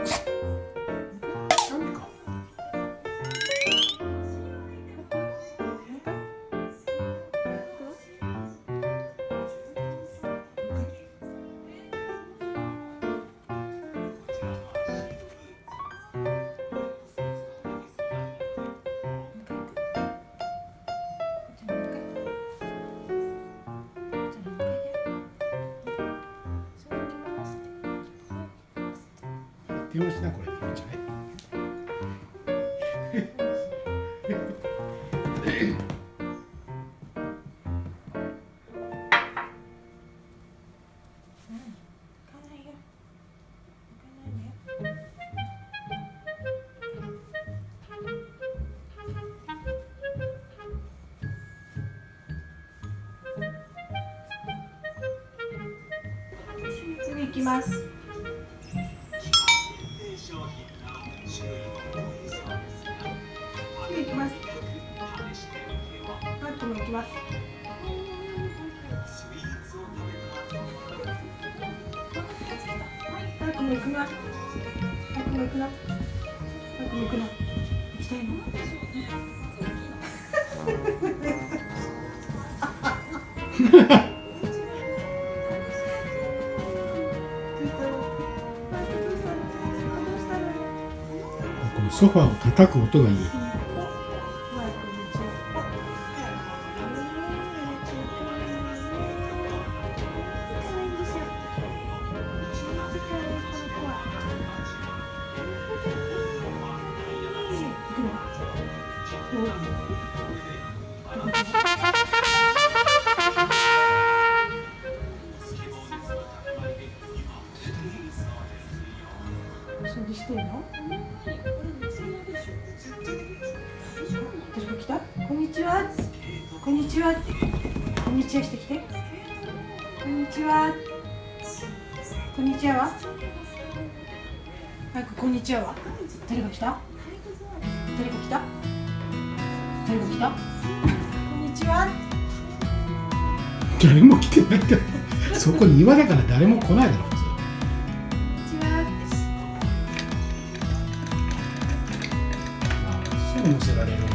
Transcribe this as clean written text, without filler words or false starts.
何か電話しなこれでいいんじゃない？次行きます。次行きます。マックも行きます。マックも行くな。マックも行くな。マックも行くな。行きたいの？このソファーを叩く音がいい。掃除してんの？誰か来た？こんにちは。こんにちは。こんにちはしてきて。こんにちは。こんにちはは？早くこんにちはは？誰が来た？誰が来た？誰が来た？こんにちは。誰も来てないから。そこ庭だから誰も来ないだろう。すぐ乗せられる。